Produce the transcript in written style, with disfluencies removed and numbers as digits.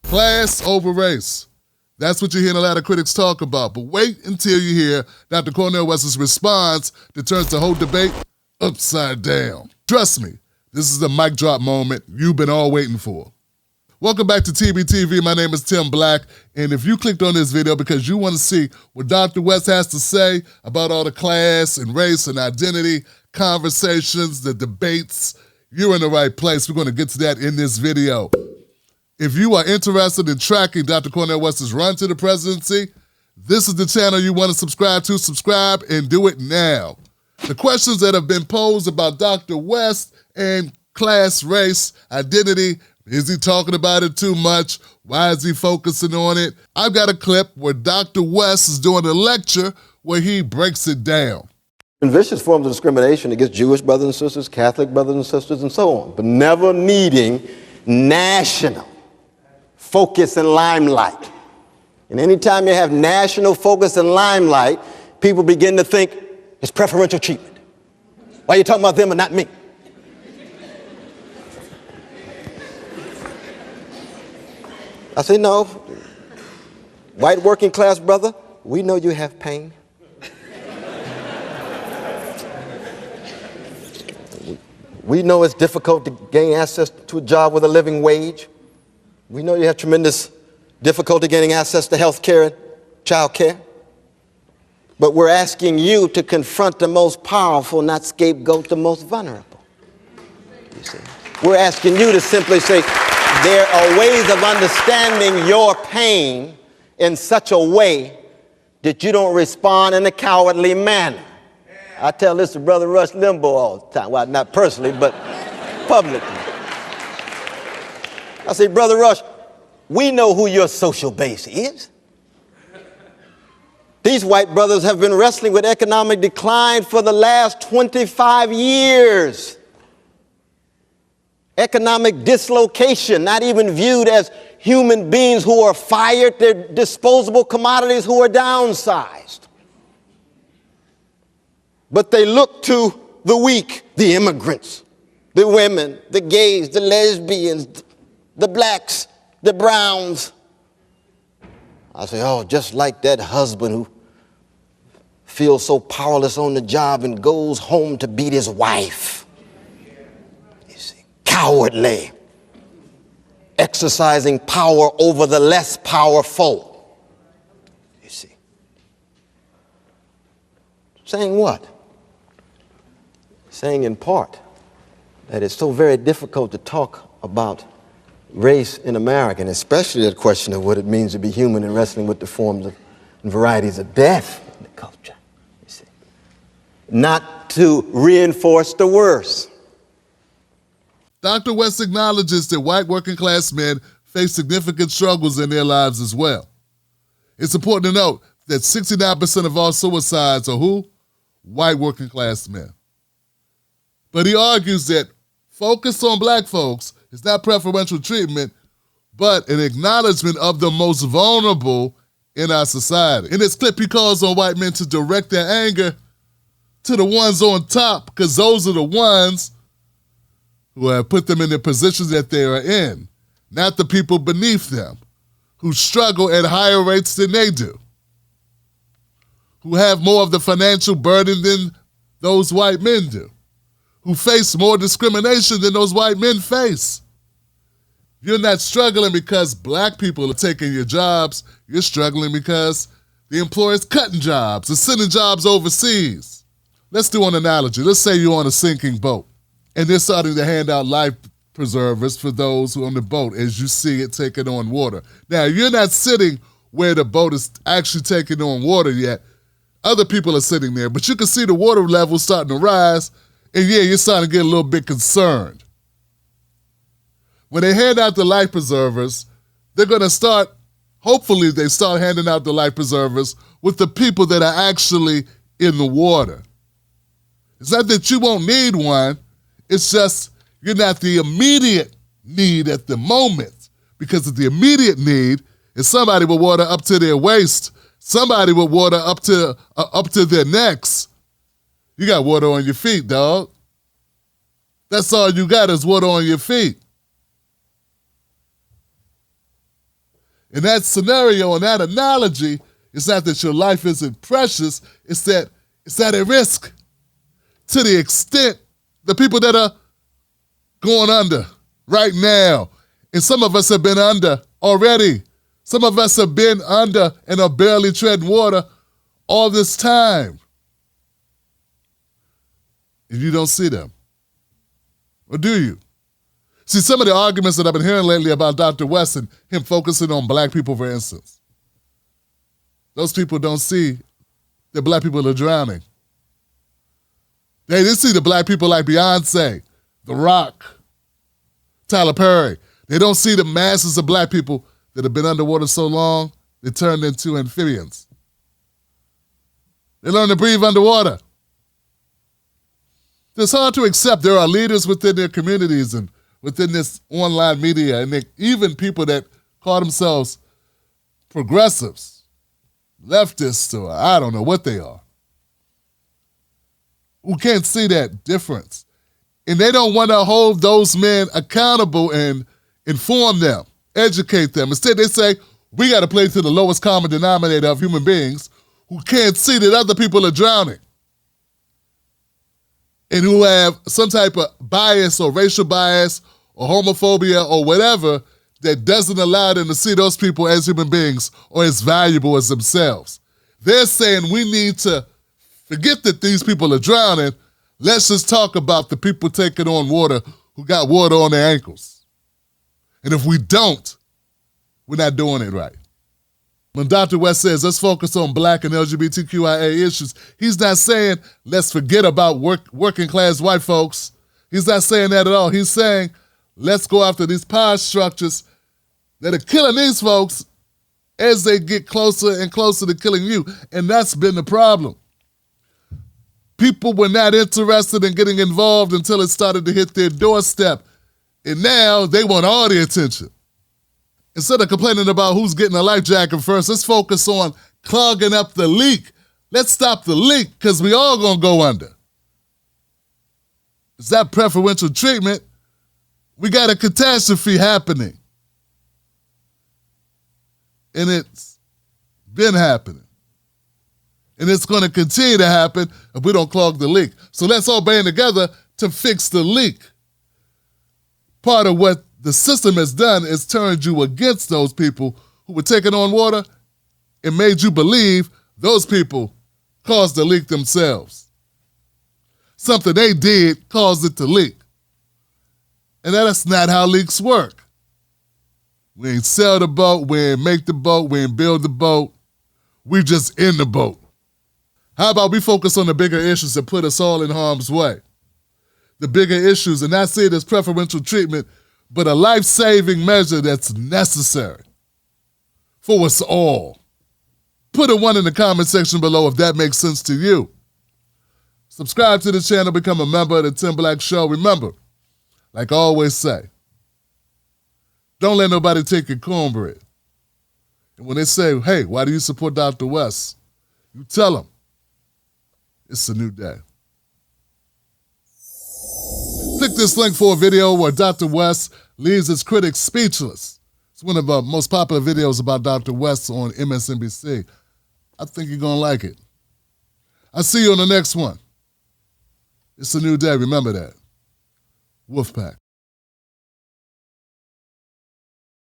Class over race. That's what you're hearing a lot of critics talk about. But wait until you hear Dr. Cornel West's response that turns the whole debate upside down. Trust me, this is the mic drop moment you've been all waiting for. Welcome back to TBTV. My name is Tim Black, and if you clicked on this video because you want to see what Dr. West has to say about all the class and race and identity conversations, the debates, you're in the right place. We're going to get to that in this video. If you are interested in tracking Dr. Cornel West's run to the presidency, this is the channel you want to subscribe to. Subscribe and do it now. The questions that have been posed about Dr. West and class, race, identity, is he talking about it too much? Why is he focusing on it? I've got a clip where Dr. West is doing a lecture where he breaks it down. Vicious forms of discrimination against Jewish brothers and sisters, Catholic brothers and sisters, and so on, but never needing national focus and limelight. And anytime you have national focus and limelight, people begin to think it's preferential treatment. Why are you talking about them and not me? I say, no, white working class brother, we know you have pain. We know it's difficult to gain access to a job with a living wage. We know you have tremendous difficulty getting access to health care and child care. But we're asking you to confront the most powerful, not scapegoat the most vulnerable. You see? We're asking you to simply say, there are ways of understanding your pain in such a way that you don't respond in a cowardly manner. I tell this to Brother Rush Limbaugh all the time. Well, not personally, but publicly. I say, Brother Rush, we know who your social base is. These white brothers have been wrestling with economic decline for the last 25 years. Economic dislocation, not even viewed as human beings who are fired, they're disposable commodities who are downsized. But they look to the weak, the immigrants, the women, the gays, the lesbians, the blacks, the browns. I say, oh, just like that husband who feels so powerless on the job and goes home to beat his wife. You see, cowardly, exercising power over the less powerful. You see. Saying what? Saying in part that it's so very difficult to talk about race in America, and especially the question of what it means to be human and wrestling with the forms of and varieties of death in the culture, you see. Not to reinforce the worst. Dr. West acknowledges that white working class men face significant struggles in their lives as well. It's important to note that 69% of all suicides are who? White working class men. But he argues that focus on black folks is not preferential treatment, but an acknowledgement of the most vulnerable in our society. In this clip, he calls on white men to direct their anger to the ones on top, because those are the ones who have put them in the positions that they are in, not the people beneath them, who struggle at higher rates than they do, who have more of the financial burden than those white men do, who face more discrimination than those white men face. You're not struggling because black people are taking your jobs. You're struggling because the employer's cutting jobs and sending jobs overseas. Let's do an analogy. Let's say you're on a sinking boat and they're starting to hand out life preservers for those who are on the boat as you see it taking on water. Now, you're not sitting where the boat is actually taking on water yet. Other people are sitting there, but you can see the water level starting to rise. And yeah, you're starting to get a little bit concerned. When they hand out the life preservers, they're going to start, hopefully they start handing out the life preservers with the people that are actually in the water. It's not that you won't need one, it's just you're not the immediate need at the moment. Because of the immediate need is somebody with water up to their waist, somebody with water up to their necks. You got water on your feet, dog. That's all you got is water on your feet. In that scenario, in that analogy, it's not that your life isn't precious, it's that at risk to the extent the people that are going under right now. And some of us have been under already. Some of us have been under and are barely treading water all this time. And you don't see them. Or do you? See, some of the arguments that I've been hearing lately about Dr. West and him focusing on black people, for instance, those people don't see that black people are drowning. They see the black people like Beyonce, The Rock, Tyler Perry. They don't see the masses of black people that have been underwater so long, they turned into amphibians. They learn to breathe underwater. It's hard to accept there are leaders within their communities and within this online media, and even people that call themselves progressives, leftists, or I don't know what they are, who can't see that difference. And they don't want to hold those men accountable and inform them, educate them. Instead, they say, we got to play to the lowest common denominator of human beings who can't see that other people are drowning and who have some type of bias or racial bias or homophobia or whatever that doesn't allow them to see those people as human beings or as valuable as themselves. They're saying we need to forget that these people are drowning. Let's just talk about the people taking on water who got water on their ankles. And if we don't, we're not doing it right. When Dr. West says, let's focus on black and LGBTQIA issues, he's not saying, let's forget about working class white folks. He's not saying that at all. He's saying, let's go after these power structures that are killing these folks as they get closer and closer to killing you. And that's been the problem. People were not interested in getting involved until it started to hit their doorstep. And now they want all the attention. Instead of complaining about who's getting a life jacket first, let's focus on clogging up the leak. Let's stop the leak because we all gonna go under. It's that preferential treatment. We got a catastrophe happening. And it's been happening. And it's gonna continue to happen if we don't clog the leak. So let's all band together to fix the leak. Part of what the system has done is turned you against those people who were taking on water and made you believe those people caused the leak themselves. Something they did caused it to leak. And that's not how leaks work. We ain't sell the boat, we ain't make the boat, we ain't build the boat. We just in the boat. How about we focus on the bigger issues that put us all in harm's way? The bigger issues, and not see it as preferential treatment, but a life-saving measure that's necessary for us all. Put a 1 in the comment section below if that makes sense to you. Subscribe to the channel, become a member of the Tim Black Show. Remember, like I always say, don't let nobody take your cornbread. And when they say, hey, why do you support Dr. West? You tell them, it's a new day. Click this link for a video where Dr. West leaves his critics speechless. It's one of the most popular videos about Dr. West on MSNBC. I think you're going to like it. I'll see you on the next one. It's a new day. Remember that. Wolfpack.